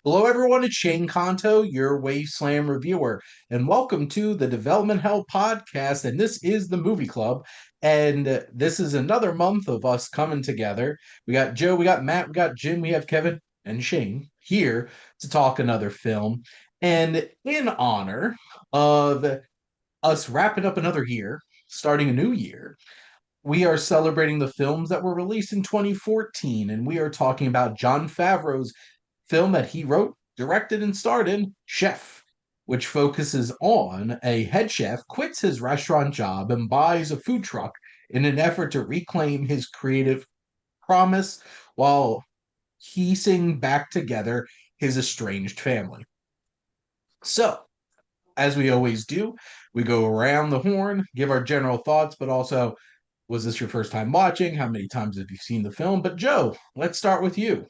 Hello, everyone. It's Shane Conto, your Wasteland reviewer, and welcome to the Development Hell podcast. And this is the movie club, and this is another month of us coming together. We got Joe, we got Matt, we got Jim, we have Kevin and Shane here to talk another film. And in honor of us wrapping up another year, starting a new year, we are celebrating the films that were released in 2014, and we are talking about Jon Favreau's film that he wrote, directed, and starred in, Chef, which focuses on a head chef quits his restaurant job and buys a food truck in an effort to reclaim his creative promise while piecing back together his estranged family. So, as we always do, we go around the horn, give our general thoughts, but also, was this your first time watching? How many times have you seen the film? But Joe, let's start with you.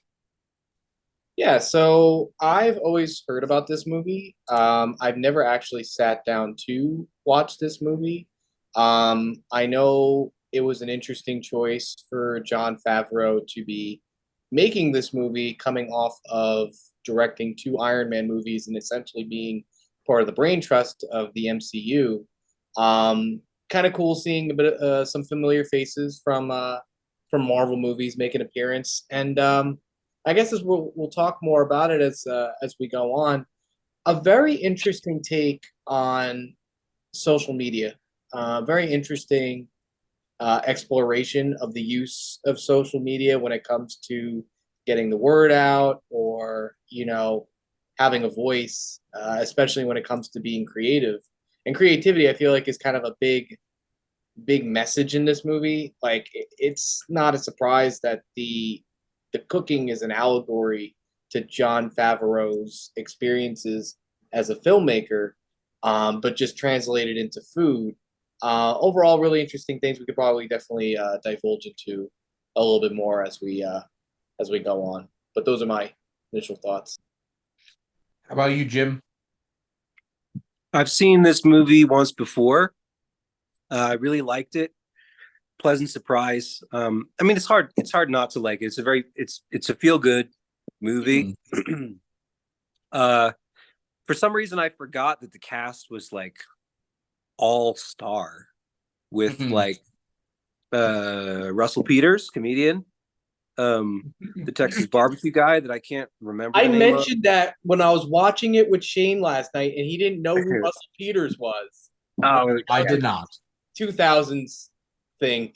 Yeah, so I've always heard about this movie. I've never actually sat down to watch this movie. I know it was an interesting choice for Jon Favreau to be making this movie coming off of directing two Iron Man movies and essentially being part of the brain trust of the MCU. Kind of cool seeing a bit some familiar faces from Marvel movies make an appearance, and I guess as we'll talk more about it as we go on. A very interesting take on social media. Very interesting exploration of the use of social media when it comes to getting the word out, or having a voice, especially when it comes to being creative. And creativity, I feel like, is kind of a big message in this movie. Like, it's not a surprise that the cooking is an allegory to Jon Favreau's experiences as a filmmaker, but just translated into food. Overall, really interesting things we could probably definitely divulge into a little bit more as we go on. But those are my initial thoughts. How about you, Jim? I've seen this movie once before. I really liked it. Pleasant surprise. I mean, it's hard not to like it. It's a feel good movie. uh, for some reason, I forgot that the cast was like all star with like Russell Peters, comedian, the Texas barbecue guy that I can't remember I the name of. mentioned that when I was watching it with Shane last night, and he didn't know who Russell Peters was. Oh, I yeah. did not. 2000s thing.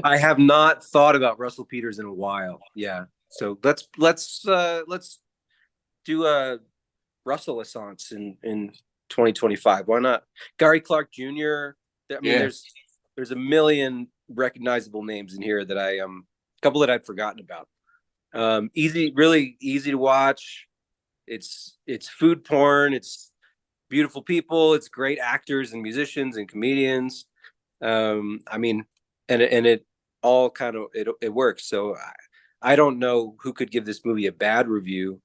I have not thought about Russell Peters in a while. Yeah. So let's do a Russell Assance in 2025. Why not? Gary Clark Jr. I mean, Yeah. there's a million recognizable names in here that a couple that I'd forgotten about. Easy, really easy to watch. It's food porn. It's beautiful people. It's great actors and musicians and comedians. I mean, and it all kind of it works. So I don't know who could give this movie a bad review.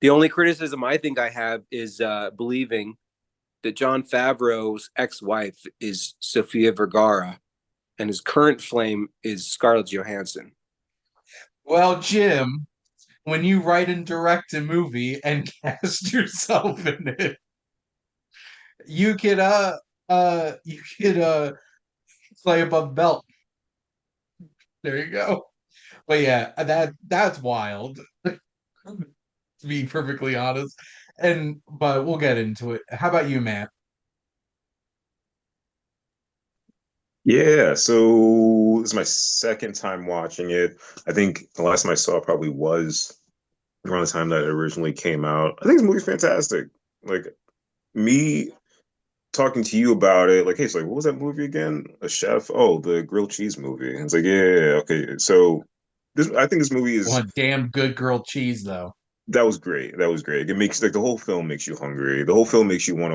The only criticism I think I have is believing that Jon Favreau's ex-wife is Sofia Vergara and his current flame is Scarlett Johansson. Well, Jim, when you write and direct a movie and cast yourself in it, you could play above belt. There you go. But yeah, that's wild, to be perfectly honest. And but we'll get into it. How about you, Matt? Yeah, so this is my second time watching it. I think the last time I saw it probably was around the time that it originally came out. I think this movie's fantastic. Like, me talking to you about it, like, hey, it's like, what was that movie again? A Chef? Oh, the grilled cheese movie. And it's like, yeah, okay. So I think this movie is One damn good grilled cheese, though. that was great. That was great. It makes like the whole film makes you hungry. The whole film makes you want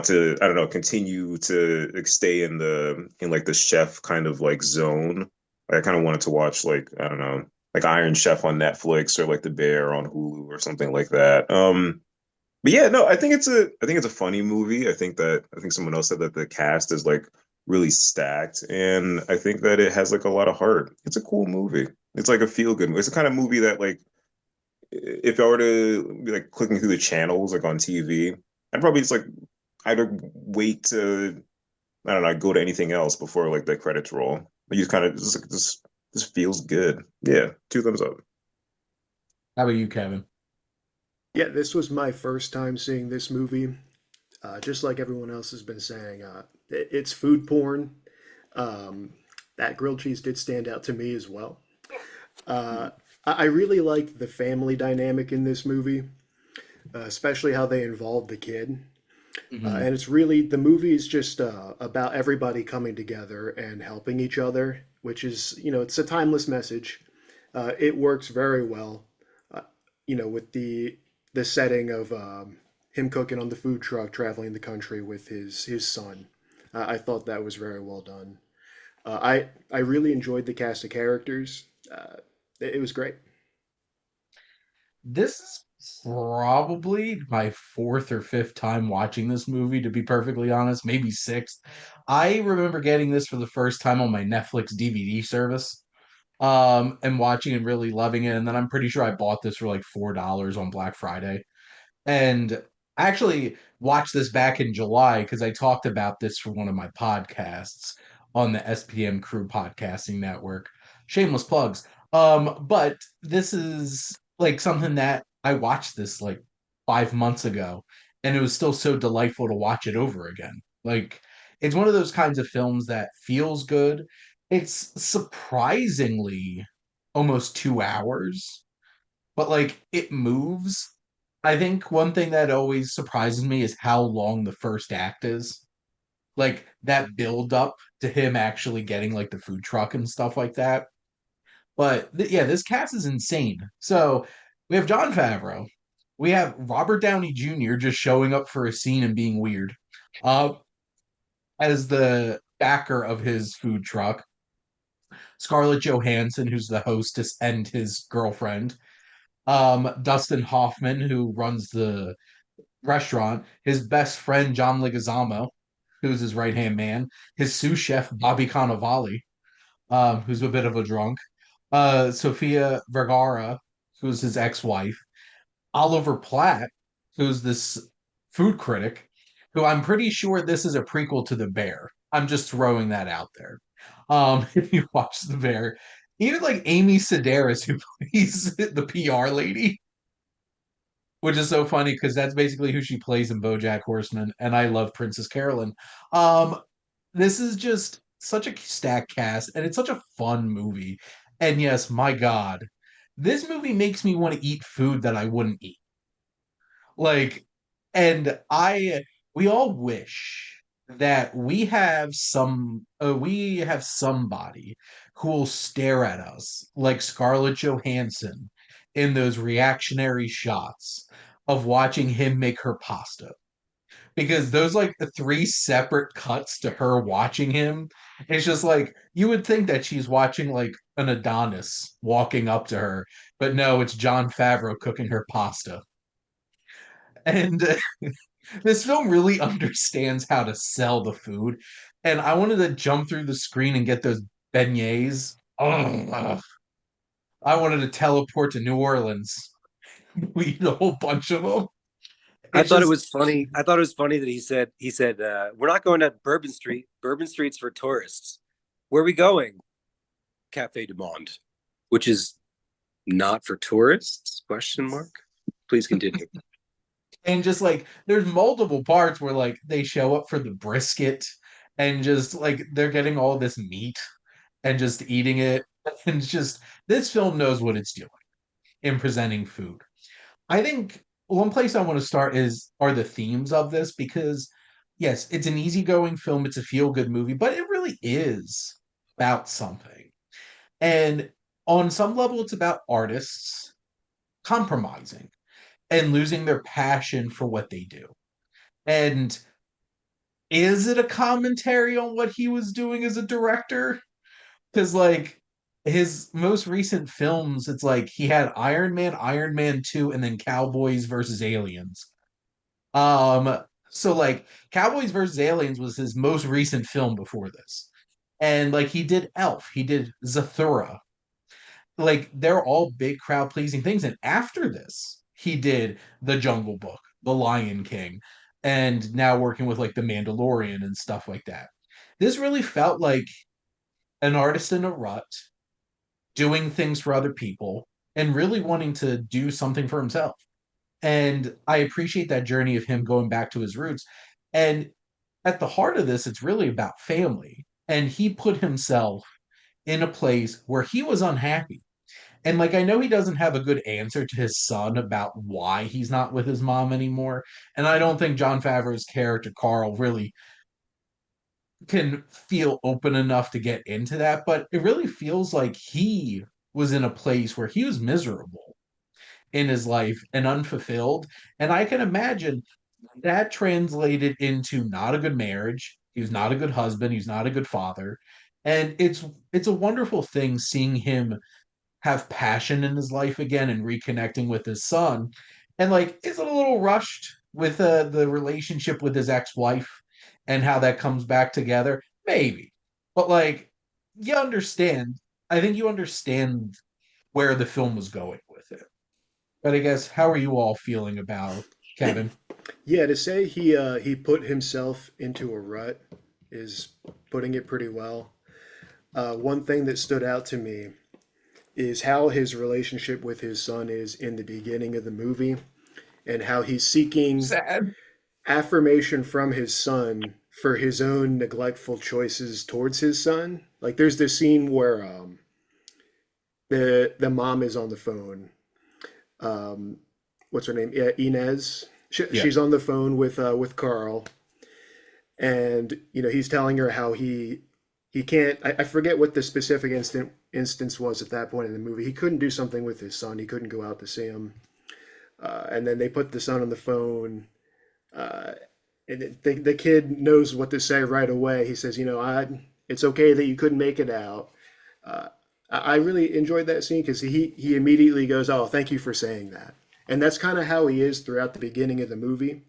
to, I don't know, continue to like stay in like the chef kind of like zone. I kind of wanted to watch, like, I don't know, like Iron Chef on Netflix or like The Bear on Hulu or something like that. But yeah, no, I think it's a funny movie. I think someone else said that the cast is like really stacked, and I think that it has like a lot of heart. It's a cool movie. It's like a feel good movie. It's the kind of movie that, like, if I were to be like clicking through the channels like on TV, I'd probably just like either wait to I don't know, go to anything else before like the credits roll. Like, you just kind of just like this feels good. Yeah, two thumbs up. How about you, Kevin? Yeah, this was my first time seeing this movie. Just like everyone else has been saying, it's food porn. Um, that grilled cheese did stand out to me as well. Uh, I really liked the family dynamic in this movie, especially how they involved the kid. Hmm. And it's really, the movie is just about everybody coming together and helping each other, which is, it's a timeless message. It works very well, uh, with the setting of him cooking on the food truck, traveling the country with his son. I thought that was very well done. I really enjoyed the cast of characters. It was great. This is probably my fourth or fifth time watching this movie, to be perfectly honest, maybe sixth. I remember getting this for the first time on my Netflix DVD service, and watching and really loving it. And then I'm pretty sure I bought this for like $4 on Black Friday. And I actually watched this back in July because I talked about this for one of my podcasts on the SPM Crew Podcasting Network. Shameless plugs. But this is like something that I watched this like 5 months ago, and it was still so delightful to watch it over again. Like it's one of those kinds of films that feels good. It's surprisingly almost 2 hours, but like it moves. I think one thing that always surprises me is how long the first act is. Like that build up to him actually getting like the food truck and stuff like that. But yeah, this cast is insane. So we have Jon Favreau. We have Robert Downey Jr. just showing up for a scene and being weird. Uh, as the backer of his food truck. Scarlett Johansson, who's the hostess and his girlfriend. Dustin Hoffman, who runs the restaurant, his best friend John Leguizamo, who's his right hand man, his sous chef Bobby Cannavale, who's a bit of a drunk, Sofia Vergara, who's his ex wife, Oliver Platt, who's this food critic, who I'm pretty sure this is a prequel to The Bear. I'm just throwing that out there. If you watch The Bear, even like Amy Sedaris, who plays the PR lady, which is so funny because that's basically who she plays in BoJack Horseman, and I love Princess Carolyn. Um, this is just such a stacked cast, and it's such a fun movie. And yes, my God, this movie makes me want to eat food that I wouldn't eat. Like, and we all wish that we have somebody who will stare at us like Scarlett Johansson in those reactionary shots of watching him make her pasta. Because those like the three separate cuts to her watching him, it's just like you would think that she's watching like an Adonis walking up to her, but no, it's Jon Favreau cooking her pasta. And this film really understands how to sell the food. And I wanted to jump through the screen and get those beignets. Oh, I wanted to teleport to New Orleans. We eat a whole bunch of them. I It's thought it just was funny. I thought it was funny that he said we're not going to Bourbon Street. Bourbon Street's for tourists. Where are we going? Cafe du Monde, which is not for tourists? Question mark. Please continue. and just like there's multiple parts where like they show up for the brisket and just like they're getting all this meat and just eating it. And it's just this film knows what it's doing in presenting food. I think one place I want to start is are the themes of this because yes, it's an easygoing film, it's a feel-good movie, but it really is about something. And on some level it's about artists compromising and losing their passion for what they do. And is it a commentary on what he was doing as a director? Because like his most recent films, it's like he had Iron Man, Iron Man 2, and then Cowboys versus Aliens. Um, so like Cowboys versus Aliens was his most recent film before this. And like he did Elf, he did Zathura, like they're all big crowd pleasing things. And after this, he did The Jungle Book, The Lion King, and now working with like The Mandalorian and stuff like that. This really felt like an artist in a rut, doing things for other people, and really wanting to do something for himself. And I appreciate that journey of him going back to his roots. And at the heart of this, it's really about family. And he put himself in a place where he was unhappy. And like, I know he doesn't have a good answer to his son about why he's not with his mom anymore. And I don't think Jon Favreau's character, Carl, really can feel open enough to get into that. But it really feels like he was in a place where he was miserable in his life and unfulfilled. And I can imagine that translated into not a good marriage. He was not a good husband. He's not a good father. And it's a wonderful thing seeing him have passion in his life again and reconnecting with his son. And like, is it a little rushed with the relationship with his ex-wife and how that comes back together? Maybe. But like, you understand. I think you understand where the film was going with it. But I guess, how are you all feeling about Kevin? Yeah, to say he put himself into a rut is putting it pretty well. One thing that stood out to me is how his relationship with his son is in the beginning of the movie, and how he's seeking Sad. affirmation from his son for his own neglectful choices towards his son. Like there's this scene where the mom is on the phone. Um, what's her name? Yeah, Inez. Yeah. She's on the phone with Carl, and he's telling her how he can't. I forget what the specific instance was at that point in the movie. He couldn't do something with his son. He couldn't go out to see him. And then they put the son on the phone, uh, and the kid knows what to say right away. He says, it's okay that you couldn't make it out. Uh, I really enjoyed that scene because he immediately goes, "Oh, thank you for saying that." And that's kind of how he is throughout the beginning of the movie,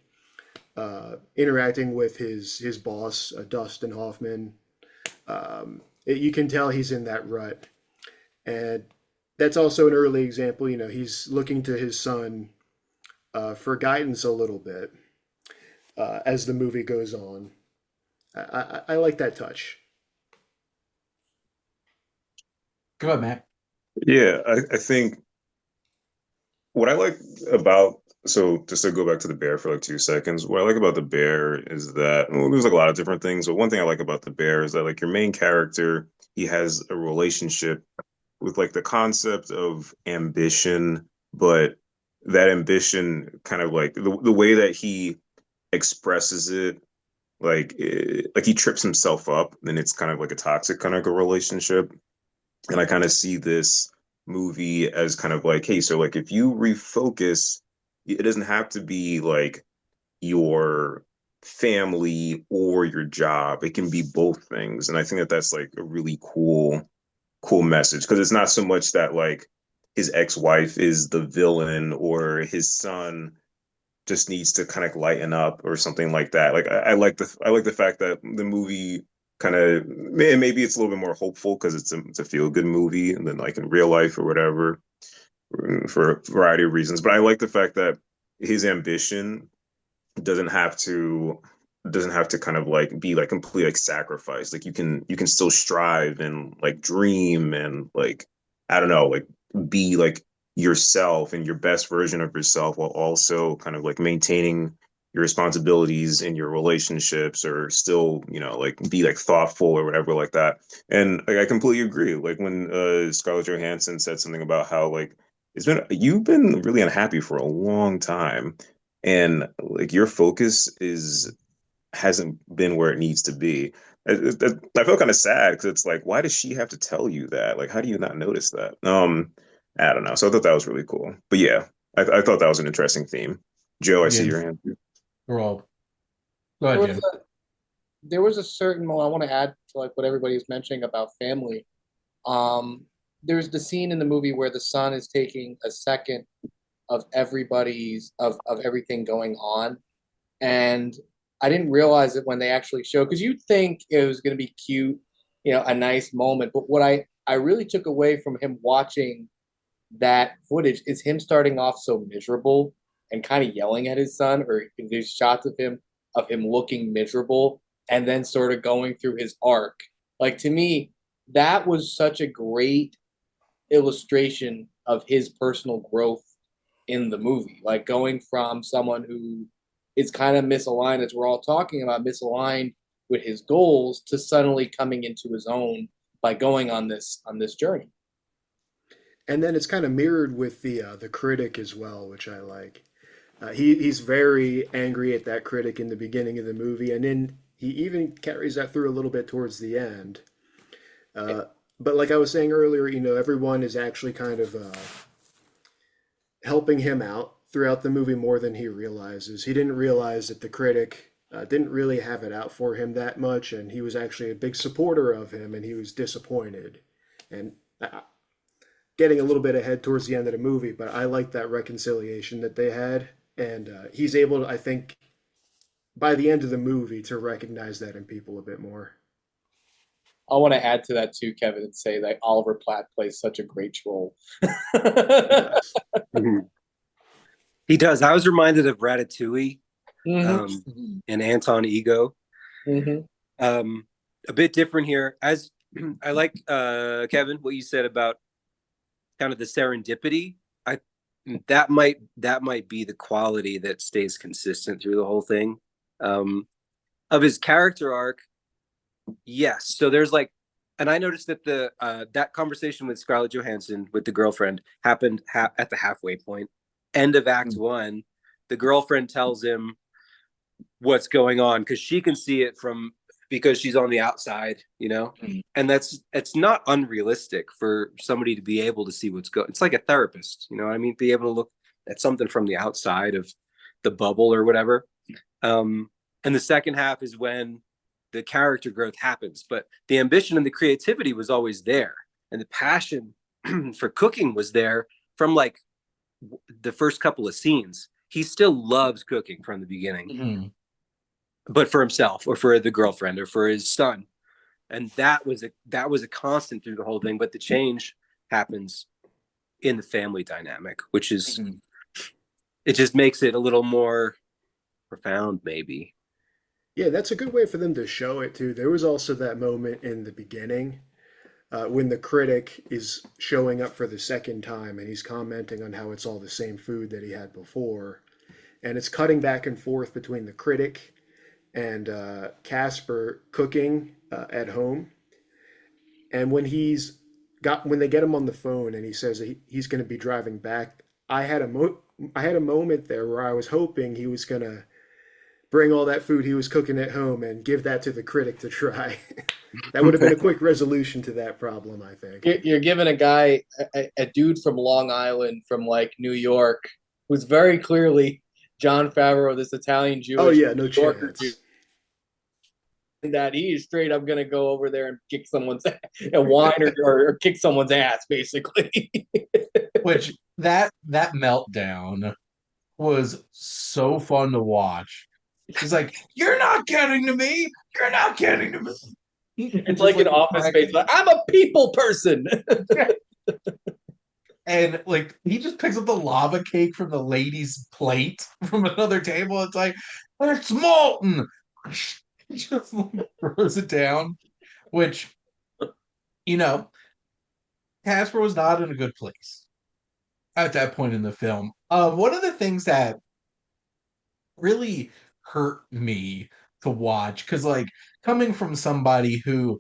interacting with his boss, Dustin Hoffman. You can tell he's in that rut, and that's also an early example. He's looking to his son for guidance a little bit as the movie goes on. I like that touch. Go ahead, Matt. Yeah, I think what I like about so just to go back to the bear for like 2 seconds, what I like about the bear is that well, there's like a lot of different things, but one thing I like about the bear is that like your main character, he has a relationship with like the concept of ambition, but that ambition kind of like the way that he expresses it, like he trips himself up, and it's kind of like a toxic kind of a relationship. And I kind of see this movie as kind of like, hey, so like if you refocus, it doesn't have to be like your family or your job. It can be both things. And I think that that's like a really cool message because it's not so much that like his ex-wife is the villain or his son just needs to kind of lighten up or something like that. Like I like the fact that the movie kind of maybe it's a little bit more hopeful because it's a feel good movie and then like in real life or whatever for a variety of reasons. But I like the fact that his ambition doesn't have to kind of like be like complete like sacrifice. Like you can still strive and like dream and like I don't know like be like yourself and your best version of yourself while also kind of like maintaining your responsibilities in your relationships or still like be like thoughtful or whatever like that. And like I completely agree like when Scarlett Johansson said something about how like you've been really unhappy for a long time and like your focus is hasn't been where it needs to be. I feel kind of sad because it's like, why does she have to tell you that? Like, how do you not notice that? I don't know. So I thought that was really cool. But yeah, I thought that was an interesting theme. Joe, I see Yeah, your hand. we're all. Go There ahead, was Jim. a certain moment I want to add to like what everybody was mentioning about family. Um, there's the scene in the movie where the son is taking a second of of everything going on, and I didn't realize it when they actually show because you'd think it was going to be cute, a nice moment. But what I really took away from him watching that footage is him starting off so miserable and kind of yelling at his son, or there's shots of him looking miserable and then sort of going through his arc. Like to me, that was such a great illustration of his personal growth in the movie. Like going from someone who is kind of misaligned, as we're all talking about, misaligned with his goals, to suddenly coming into his own by going on this journey. And then it's kind of mirrored with the critic as well, which I like. He's very angry at that critic in the beginning of the movie, and then he even carries that through a little bit towards the end. Uh, but like I was saying earlier, everyone is actually kind of helping him out throughout the movie more than he realizes. He didn't realize that the critic didn't really have it out for him that much, and he was actually a big supporter of him, and he was disappointed. And getting a little bit ahead towards the end of the movie, but I like that reconciliation that they had, and he's able to, I think, by the end of the movie, to recognize that in people a bit more. I want to add to that too, Kevin, and say that Oliver Platt plays such a great troll. Yes. He does. I was reminded of Ratatouille Mm-hmm. and Anton Ego. Mm-hmm. A bit different here. As I like Kevin, what you said about kind of the serendipity. That might be the quality that stays consistent through the whole thing. Of his character arc, yes. So there's like, and I noticed that that conversation with Scarlett Johansson with the girlfriend happened at the halfway point, end of Act 1. The girlfriend tells him what's going on because she can see it because she's on the outside, and it's not unrealistic for somebody to be able to see what's going. It's like a therapist, you know what I mean? Be able to look at something from the outside of the bubble or whatever. And the second half is when the character growth happens, but the ambition and the creativity was always there, and the passion for cooking was there from like the first couple of scenes. He still loves cooking from the beginning, but for himself or for the girlfriend or for his son, and that was a constant through the whole thing. But the change happens in the family dynamic, which is it just makes it a little more profound, maybe. Yeah, that's a good way for them to show it too. There was also that moment in the beginning when the critic is showing up for the second time and he's commenting on how it's all the same food that he had before. And it's cutting back and forth between the critic and Casper cooking at home. And when they get him on the phone and he says he's going to be driving back, I had a moment there where I was hoping he was going to bring all that food he was cooking at home and give that to the critic to try. That would have been a quick resolution to that problem, I think. You're giving a guy, a dude from Long Island, from like New York, who's very clearly Jon Favreau, this Italian Jewish. Oh yeah, no New Yorker chance. dude, that he is straight up gonna go over there and kick someone's wine or kick someone's ass, basically. Which that meltdown was so fun to watch. He's like, "You're not getting to me. You're not getting to me." It's like an Office Space. Like, I'm a people person. And like he just picks up the lava cake from the lady's plate from another table. It's like, it's molten. He just like, throws it down, which, Casper was not in a good place at that point in the film. One of the things that really hurt me to watch, because like coming from somebody who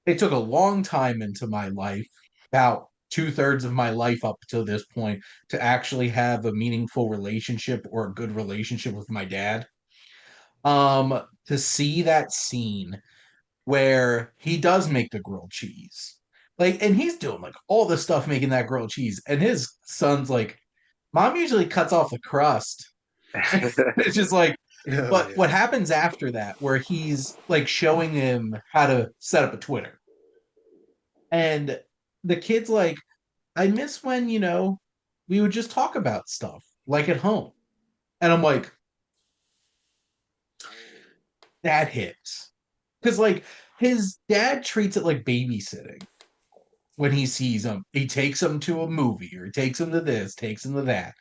it took a long time into my life, about 2/3 of my life up to this point, to actually have a meaningful relationship or a good relationship with my dad. To see that scene where he does make the grilled cheese, like, and he's doing like all the stuff making that grilled cheese, and his son's like, "Mom usually cuts off the crust." It's just like, Oh, but yeah. what happens after that, where he's like showing him how to set up a Twitter, and the kid's like, "I miss when, we would just talk about stuff like at home." And I'm like, that hits. Because like his dad treats it like babysitting. when he sees him. He takes him to a movie or he takes him to this, takes him to that.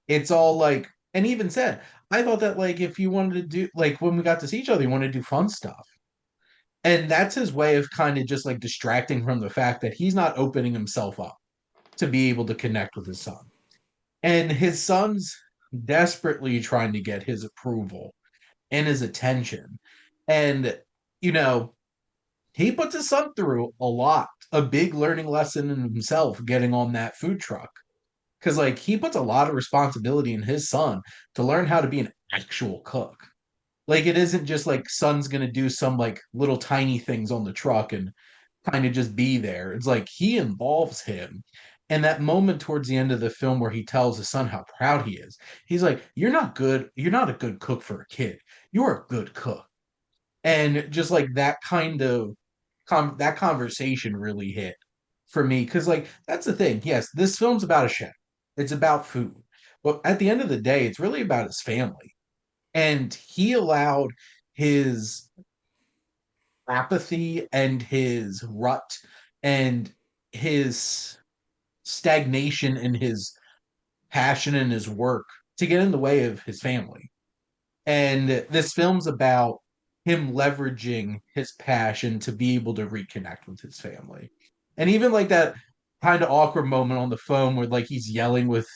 It's all like, and he even said, I thought that like if you wanted to do like when we got to see each other, you wanted to do fun stuff. And that's his way of kind of just like distracting from the fact that he's not opening himself up to be able to connect with his son. And his son's desperately trying to get his approval and his attention. And, you know, he puts his son through a lot, a big learning lesson in himself getting on that food truck. Because, like, he puts a lot of responsibility in his son to learn how to be an actual cook. Like, it isn't just like son's going to do some like little tiny things on the truck and kind of just be there. It's like he involves him. And that moment towards the end of the film where he tells his son how proud he is, he's like, "You're not good. You're not a good cook for a kid. You're a good cook." And just like that kind of that conversation really hit for me because like that's the thing. Yes, this film's about a chef. It's about food. But at the end of the day, it's really about his family. And he allowed his apathy and his rut and his stagnation and his passion and his work to get in the way of his family. And this film's about him leveraging his passion to be able to reconnect with his family. And even like that kind of awkward moment on the phone where like he's yelling with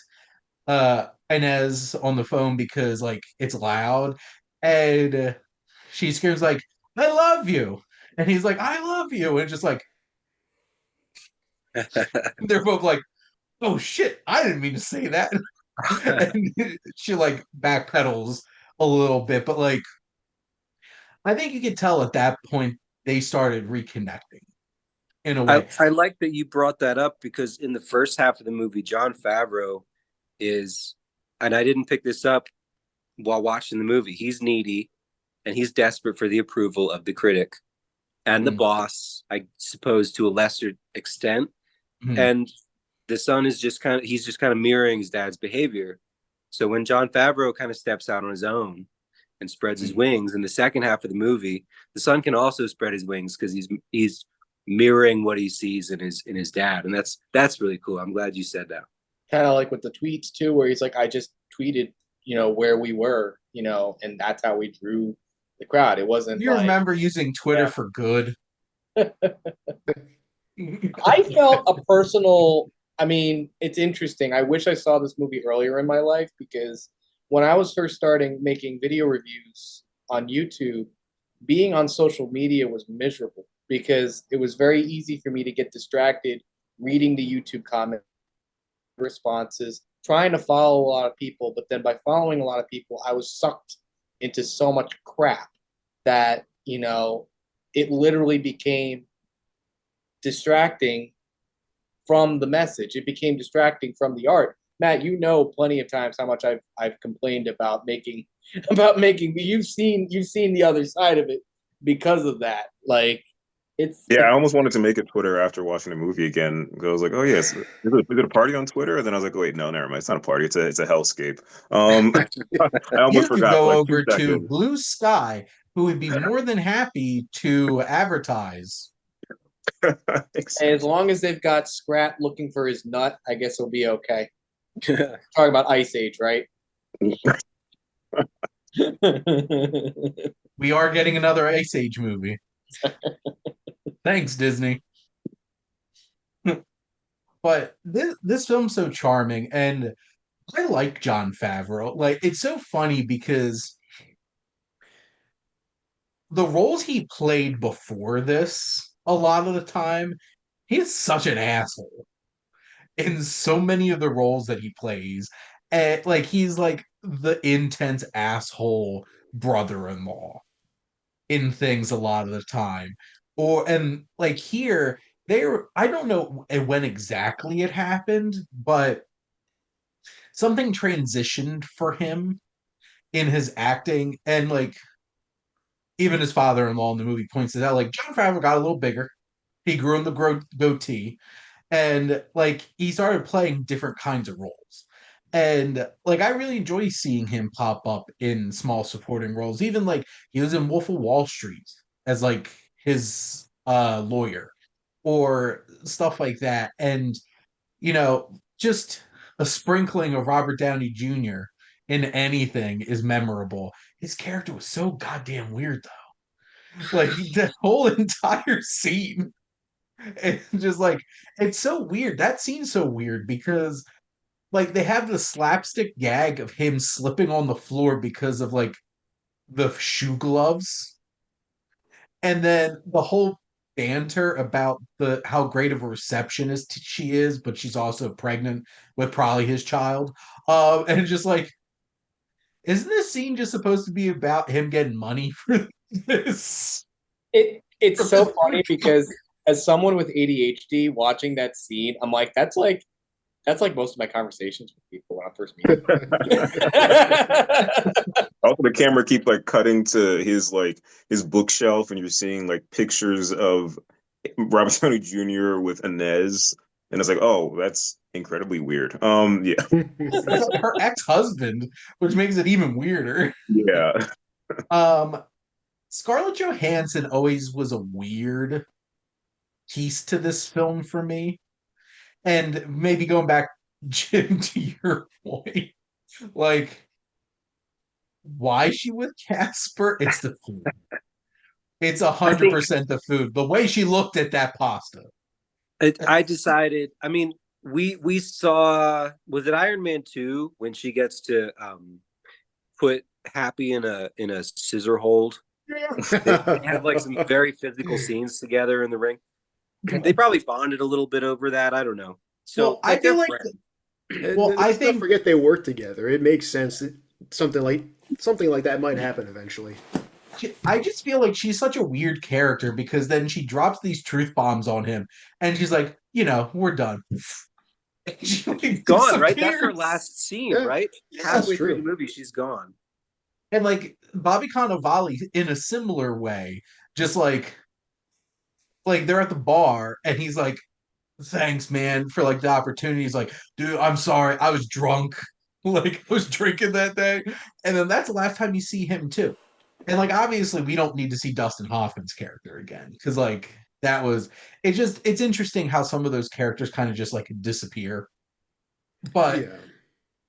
Inez on the phone because like it's loud and she screams like I love you and he's like I love you and just like they're both like oh shit I didn't mean to say that and she like backpedals a little bit but like I think you could tell at that point they started reconnecting in a way. I like that you brought that up because in the first half of the movie, Jon Favreau is, and I didn't pick this up while watching the movie, he's needy and he's desperate for the approval of the critic and the boss, I suppose to a lesser extent. Mm-hmm. And the son is just kind of, he's just kind of mirroring his dad's behavior. So when Jon Favreau kind of steps out on his own and spreads his wings in the second half of the movie, the son can also spread his wings because he's mirroring what he sees in his dad, and that's really cool. I'm glad you said that. Kind of like with the tweets too, where he's like, I just tweeted, where we were, and that's how we drew the crowd. It wasn't You like, remember using Twitter for good? I felt a personal. I mean, it's interesting. I wish I saw this movie earlier in my life because when I was first starting making video reviews on YouTube, being on social media was miserable because it was very easy for me to get distracted reading the YouTube comment responses, trying to follow a lot of people. But then by following a lot of people, I was sucked into so much crap that, it literally became distracting from the message. It became distracting from the art. Matt, plenty of times how much I've complained about making you've seen the other side of it because of that. Like I almost wanted to make a Twitter after watching the movie again. I was like, oh yes, is it a party on Twitter? And then I was like, wait, no, never mind. It's not a party. It's a hellscape. I You almost could forgot for go like over 2 to seconds. Blue Sky, who would be more than happy to advertise. as long as they've got Scrat looking for his nut, I guess it'll be okay. Talking about Ice Age, right? We are getting another Ice Age movie. Thanks, Disney. But this film's so charming, and I like Jon Favreau. Like, it's so funny because the roles he played before this, a lot of the time, he's such an asshole in so many of the roles that he plays. And like he's like the intense asshole brother-in-law in things a lot of the time. And like here, I don't know when exactly it happened, but something transitioned for him in his acting and like even his father-in-law in the movie points it out like Jon Favreau got a little bigger. He grew in the goatee and like he started playing different kinds of roles. And like I really enjoy seeing him pop up in small supporting roles. Even like he was in Wolf of Wall Street as like his lawyer. or stuff like that. And, just a sprinkling of Robert Downey Jr. in anything is memorable. His character was so goddamn weird, though. Like, the whole entire scene. It's just like, it's so weird. That scene's so weird because, like, they have the slapstick gag of him slipping on the floor because of, like, the shoe gloves. And then the whole banter about the how great of a receptionist she is, but she's also pregnant with probably his child. And just like, isn't this scene just supposed to be about him getting money for this? It's From so this funny because as someone with ADHD watching that scene, I'm like, that's like most of my conversations with people when I'm first meeting. Also, the camera keep like cutting to his bookshelf, and you're seeing like pictures of Robert Downey Jr. with Inez, and it's like, oh, that's incredibly weird. Yeah, It's her ex-husband, which makes it even weirder. yeah. Um, Scarlett Johansson always was a weird piece to this film for me. And maybe going back, Jim, to your point, like, why is she with Casper? It's the food. It's a I hundred think percent the food. The way she looked at that pasta. I decided. I mean, we saw, was it Iron Man 2 when she gets to put Happy in a scissor hold? They have like some very physical scenes together in the ring. They probably bonded a little bit over that. I don't know. Well, So I like they're feel like, friends. well, And I let's not think forget they work together. It makes sense that something like that might happen eventually. I just feel like she's such a weird character because then she drops these truth bombs on him, and she's like, we're done. She She's like gone, right? That's her disappears. last scene, Yeah, right? that's Halfway through the true. movie, she's gone. And like Bobby Cannavale in a similar way, just like they're at the bar and he's like, thanks, man, for like the opportunity. He's like, dude, I'm sorry, I was drunk. Like I was drinking that day. And then that's the last time you see him too. And like obviously we don't need to see Dustin Hoffman's character again. Because like that was it's interesting how some of those characters kind of just like disappear. But Yeah.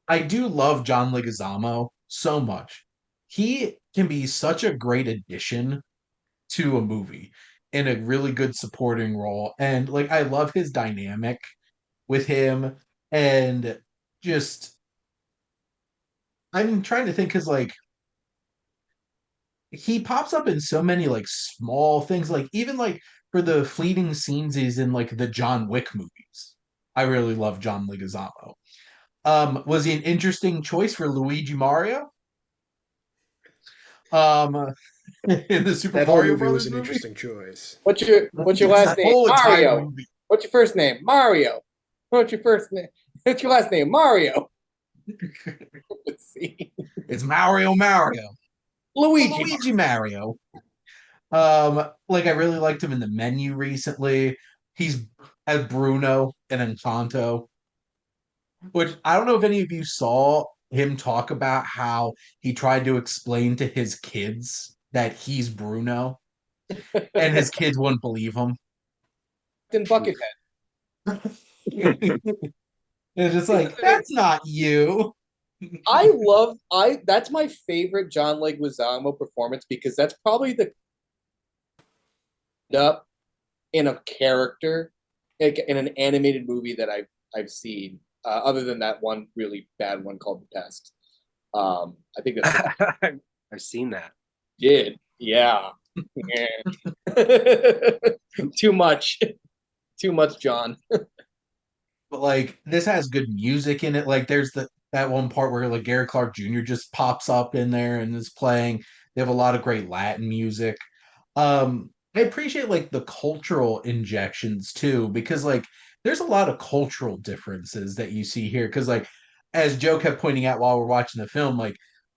I do love John Leguizamo so much. He can be such a great addition to a movie in a really good supporting role. And like I love his dynamic with him and just I'm trying to think because like he pops up in so many like small things, like even like for the fleeting scenes he's in like the John Wick movies. I really love John Leguizamo. Was he an interesting choice for Luigi Mario? Um, in the Super That whole Mario movie was Brothers an movie? interesting choice. What's your last That name? whole entire Mario. movie. What's your first name? Mario. What's your first name? What's your last name? Mario. Let's see. It's Mario. Luigi. Luigi Mario. Like I really liked him in the Menu recently. He's as Bruno in Encanto, which I don't know if any of you saw him talk about how he tried to explain to his kids that he's Bruno, and his kids wouldn't believe him. In Buckethead. It's just like, that's not you. That's my favorite John Leguizamo performance because that's probably the up in a character, like in an animated movie that I've seen, other than that one really bad one called The Pest. I think that's I've seen that. did. Yeah. Yeah. Too much. Too much, John. But like this has good music in it. Like there's that one part where like Gary Clark Jr. just pops up in there and is playing. They have a lot of great Latin music. I appreciate like the cultural injections too, because like there's a lot of cultural differences that you see here. Because like as Joe kept pointing out while we're watching the film, like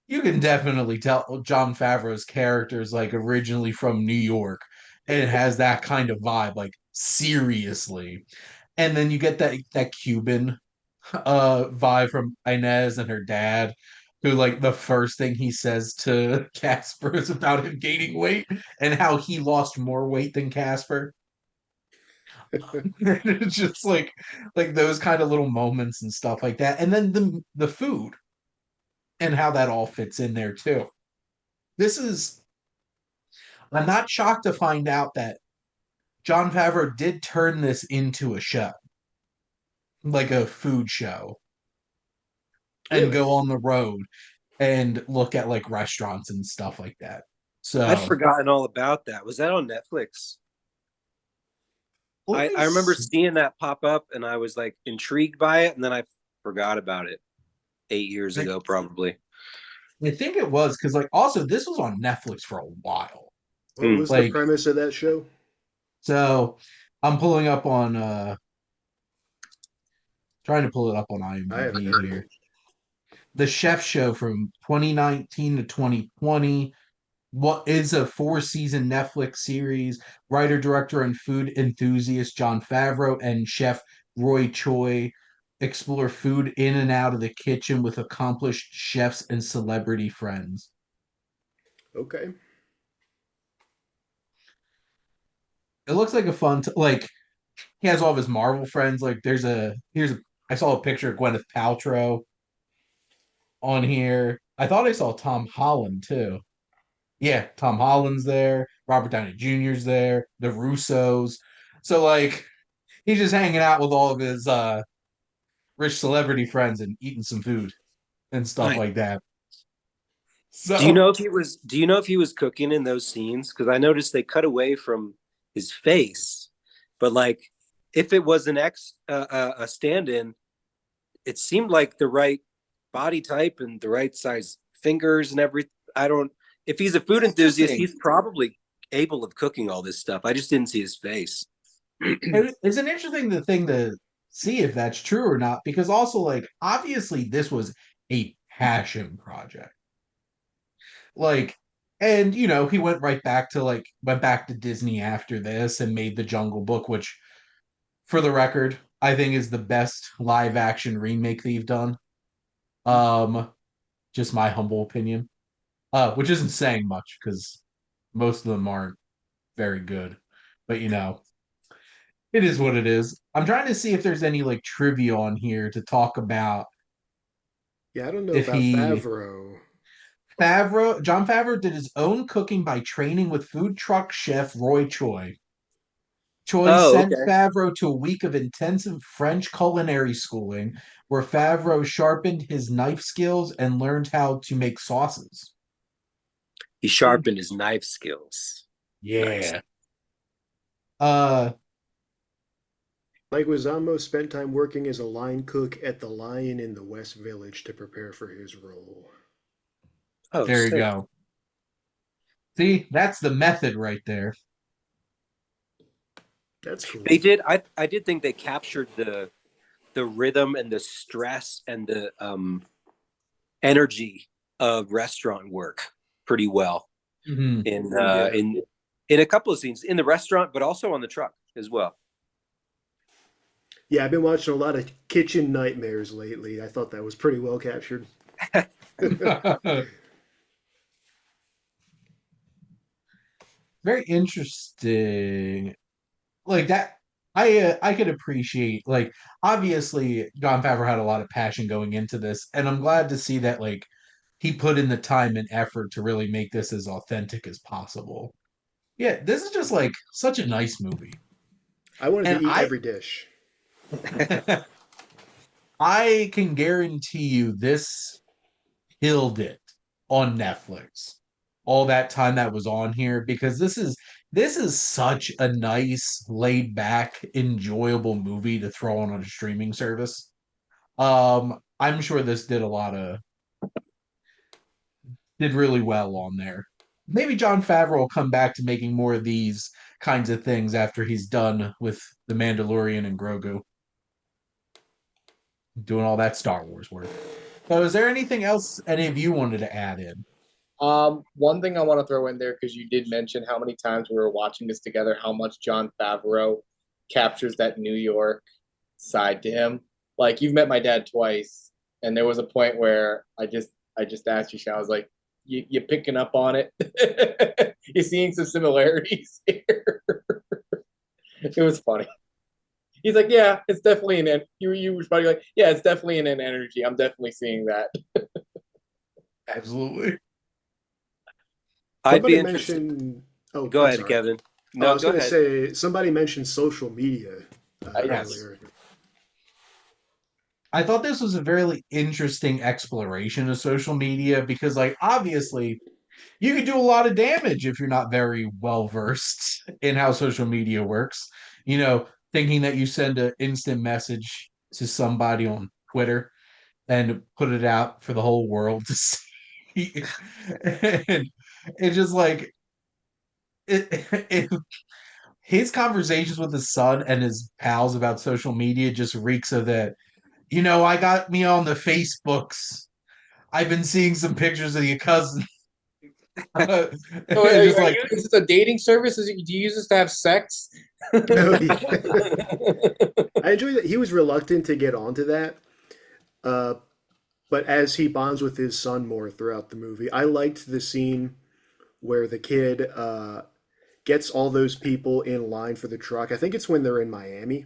you can definitely tell Jon Favreau's character is like originally from New York and it has that kind of vibe, like seriously. And then you get that Cuban vibe from Inez and her dad, who like the first thing he says to Casper is about him gaining weight and how he lost more weight than Casper. It's just like those kind of little moments and stuff like that. And then the food and how that all fits in there too. This is I'm not shocked to find out that Jon Favreau did turn this into a show, like a food show, and Really? go on the road and look at like restaurants and stuff like that. I'd So forgotten all about that. Was that on Netflix? let me I remember s- seeing that pop up and I was like intrigued by it, and then I forgot about it 8 years I, ago, probably. I think it was because like also this was on Netflix for a while. What Hmm. was the Like premise of that show? so I'm pulling up on trying to pull it up on I haven't IMDb heard of here. it. The Chef Show from 2019 to 2020. What is a four-season Netflix series? Writer, director, and food enthusiast Jon Favreau and chef Roy Choi explore food in and out of the kitchen with accomplished chefs and celebrity friends. Okay. It looks like a like he has all of his Marvel friends. Like I saw a picture of Gwyneth Paltrow on here. I thought I saw Tom Holland too. Yeah, Tom Holland's there. Robert Downey Jr.'s there. The Russos. So like he's just hanging out with all of his rich celebrity friends and eating some food and stuff Nice. like that. Do you So know if he was? Do you know if he was cooking in those scenes? Because I noticed they cut away from his face, but like if it was a stand-in, it seemed like the right body type and the right size fingers and everything. I don't. If he's a food enthusiast, interesting. he's probably able of cooking all this stuff. I just didn't see his face. It's an interesting thing to see if that's true or not, because also like obviously this was a passion project. Like and he went back to Disney after this and made the Jungle Book, which for the record, I think is the best live action remake they've done. Um just my humble opinion. Which isn't saying much because most of them aren't very good. But it is what it is. I'm trying to see if there's any like trivia on here to talk about Yeah, I don't know if about he Favreau. Jon Favreau did his own cooking by training with food truck chef Roy Choi. Choi Oh, sent okay. Favreau to a week of intensive French culinary schooling where Favreau sharpened his knife skills and learned how to make sauces. He sharpened his knife skills. Nice. Yeah. Uh Leguizamo spent time working as a line cook at the Lion in the West Village to prepare for his role. Oh, there you sick. go. See, that's the method right there. That's cool. They did. I did think they captured the rhythm and the stress and the energy of restaurant work pretty well Mhm. in Yeah. in a couple of scenes in the restaurant, but also on the truck as well. Yeah, I've been watching a lot of Kitchen Nightmares lately. I thought that was pretty well captured. Very interesting. Like that, I could appreciate. Like obviously, Jon Favreau had a lot of passion going into this, and I'm glad to see that like he put in the time and effort to really make this as authentic as possible. Yeah, this is just like such a nice movie, I wanted to and eat I every dish. I can guarantee you this killed it on Netflix. All that time that was on here because this is such a nice, laid back, enjoyable movie to throw on a streaming service. I'm sure this did really well on there. Maybe Jon Favreau will come back to making more of these kinds of things after he's done with The Mandalorian and Grogu, doing all that Star Wars work. So, is there anything else any of you wanted to add in? One thing I want to throw in there because you did mention how many times we were watching this together, how much Jon Favreau captures that New York side to him. Like you've met my dad twice, and there was a point where I just asked you, Sean, I was like, you picking up on it? You're seeing some similarities here. It was funny. He's like, yeah, it's definitely you responding like, yeah, it's definitely an energy. I'm definitely seeing that. Absolutely. I'd be Somebody interested. mentioned. Oh, Go I'm ahead, sorry. Kevin. Oh, I No, was go going to ahead. say somebody mentioned social media Yes. earlier. I thought this was a very interesting exploration of social media because, like, obviously, you could do a lot of damage if you're not very well versed in how social media works. Thinking that you send an instant message to somebody on Twitter and put it out for the whole world to see. And it's just like it, his conversations with his son and his pals about social media just reeks of that. I got me on the Facebooks. I've been seeing some pictures of your cousin. So It's just like, is this a dating service? Do you use this to have sex? No, I enjoy that he was reluctant to get onto that, uh, but as he bonds with his son more throughout the movie, I liked the scene where the kid gets all those people in line for the truck. I think it's when they're in Miami.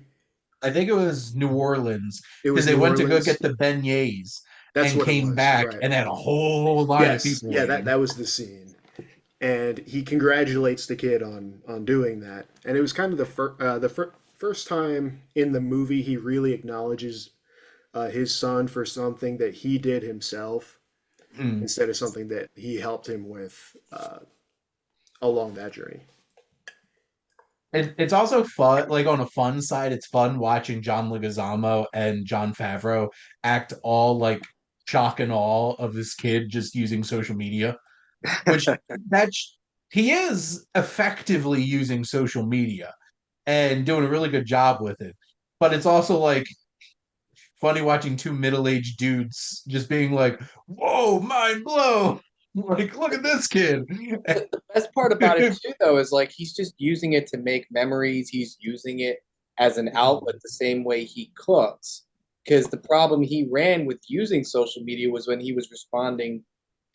I think it was New Orleans It because was they New went to go Orleans. get the beignets That's and what it came was, back right? and had a whole line of Yes, people yeah, that waiting. that was the scene, and he congratulates the kid on doing that. And it was kind of first time in the movie he really acknowledges his son for something that he did himself Mm. instead of something that he helped him with along that journey. It's also fun, like on a fun side, it's fun watching John Leguizamo and Jon Favreau act all like shock and awe of this kid just using social media, which that's he is effectively using social media and doing a really good job with it. But it's also like funny watching two middle-aged dudes just being like, "Whoa, mind blown!" Like, look at this kid. The best part about it too, though, is like he's just using it to make memories. He's using it as an outlet the same way he cooks. Because the problem he ran with using social media was when he was responding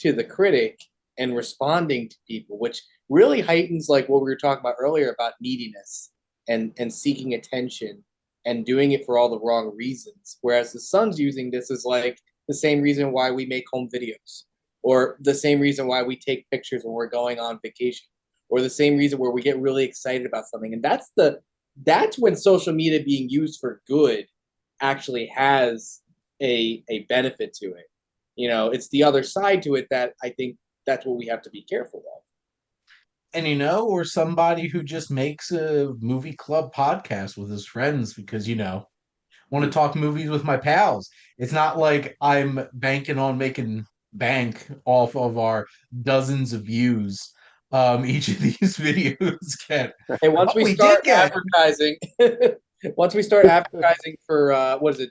to the critic and responding to people, which really heightens like what we were talking about earlier about neediness and seeking attention and doing it for all the wrong reasons. Whereas the son's using this as like the same reason why we make home videos or the same reason why we take pictures when we're going on vacation, or the same reason where we get really excited about something. And that's when social media being used for good actually has a benefit to it. It's the other side to it that I think that's what we have to be careful of. And or somebody who just makes a movie club podcast with his friends because want to talk movies with my pals. It's not like I'm banking on making bank off of our dozens of views each of these videos get. Hey, once But we we did start get advertising, once we start advertising for what is it,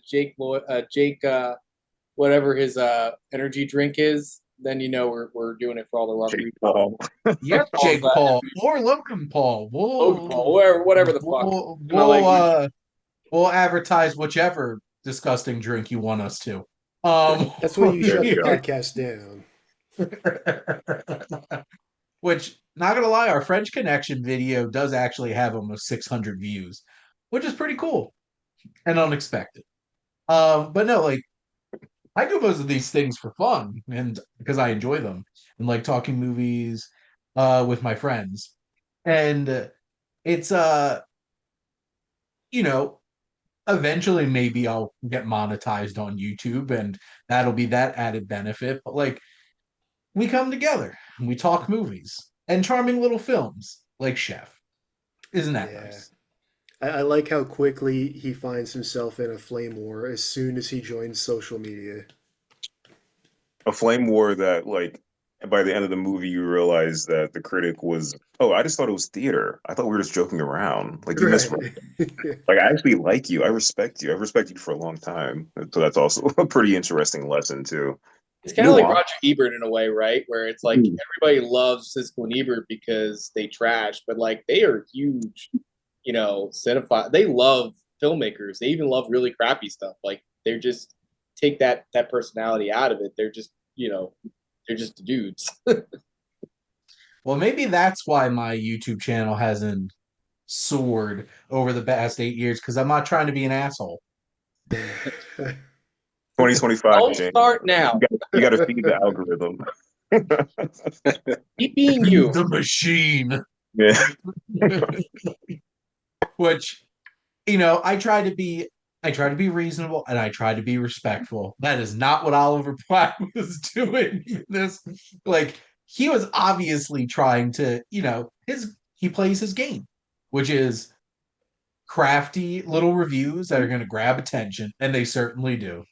Jake, whatever his energy drink is, then we're doing it for all the wrong Jake reasons. Paul. yep, Paul's Jake Paul or Logan Paul. Logan We'll Paul, whatever the fuck we'll kind of we'll language. uh we'll advertise whichever disgusting drink you want us to. That's when you There shut you the go. podcast down. Which, not gonna lie, our French Connection video does actually have almost 600 views, which is pretty cool and unexpected. But no, like I do most of these things for fun and because I enjoy them and like talking movies with my friends. And it's you know, eventually maybe I'll get monetized on YouTube and that'll be that added benefit. But like we come together and we talk movies and charming little films like Chef. Isn't that Yeah. nice? I like how quickly he finds himself in a flame war as soon as he joins social media. A flame war that, like, by the end of the movie, you realize that the critic was, oh, I just thought it was theater. I thought we were just joking around. Like, you Right. misread. Like, I actually like you. I respect you. I've respected you for a long time. So that's also a pretty interesting lesson, too. It's kind of like Nuance. Roger Ebert in a way, right? Where it's like everybody loves Siskel and Ebert because they trash, but like they are huge, cinephile. They love filmmakers. They even love really crappy stuff. Like they're just take that personality out of it. They're just dudes. Well, maybe that's why my YouTube channel hasn't soared over the past 8 years because I'm not trying to be an asshole. 2025, Don't Shane. start now. You got to feed the algorithm. Keep being Feed you. the machine. Yeah. Which, I try to be reasonable and I try to be respectful. That is not what Oliver Platt was doing in this. Like, he was obviously trying to, he plays his game, which is crafty little reviews that are going to grab attention, and they certainly do.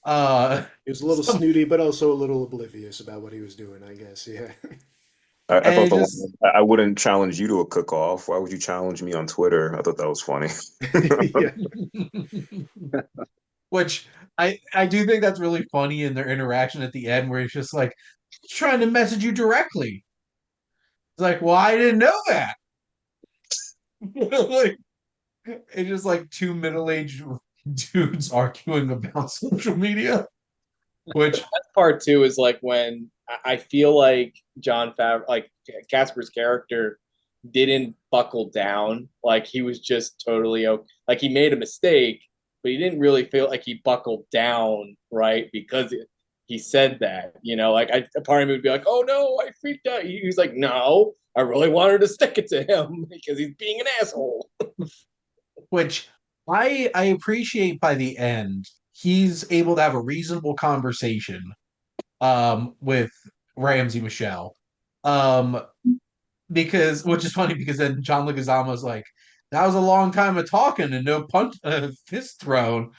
He was a little So, snooty, but also a little oblivious about what he was doing, I guess. Yeah. I and thought it just I wouldn't challenge you to a cook-off. Why would you challenge me on Twitter? I thought that was funny. Yeah. which I do think that's really funny in their interaction at the end, where he's just like trying to message you directly. It's like, well, I didn't know that. Like, it's just like two middle-aged dudes arguing about social media, which Part two is like when I feel like Jon Favreau, like Casper's character, didn't buckle down. Like he was just totally okay. Like he made a mistake, but he didn't really feel like he buckled down, right? Because he said that, like a part of me would be like, oh no, I freaked out. He's like, no, I really wanted to stick it to him because he's being an asshole. which I appreciate. By the end, he's able to have a reasonable conversation with Ramsey Michelle. Um because which is funny because then John Leguizamo's like, that was a long time of talking and no punch fist thrown.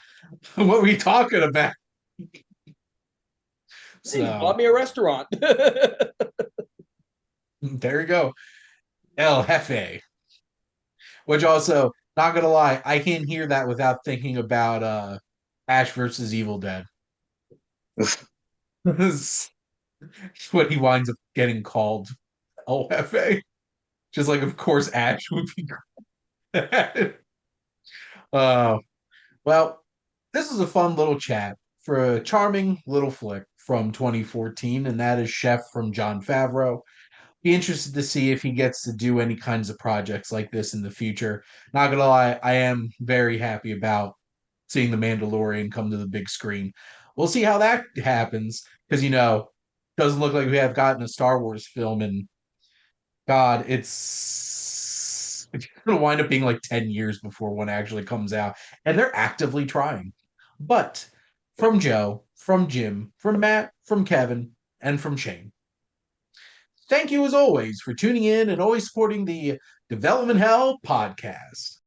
What were you talking about? Hey, you So bought me a restaurant. there you go. El Jefe. Which also, not gonna lie, I can't hear that without thinking about Ash versus Evil Dead. What he winds up getting called, El Jefe. Just like, of course, Ash would be. uh, well, this is a fun little chat for a charming little flick from 2014, and that is Chef from Jon Favreau. Be interested to see if he gets to do any kinds of projects like this in the future. Not gonna lie, I am very happy about seeing The Mandalorian come to the big screen. We'll see how that happens, because doesn't look like we have gotten a Star Wars film, and God, it's gonna wind up being like 10 years before one actually comes out. And they're actively trying. But from Joe, from Jim, from Matt, from Kevin, and from Shane, thank you as always for tuning in and always supporting the Development Hell podcast.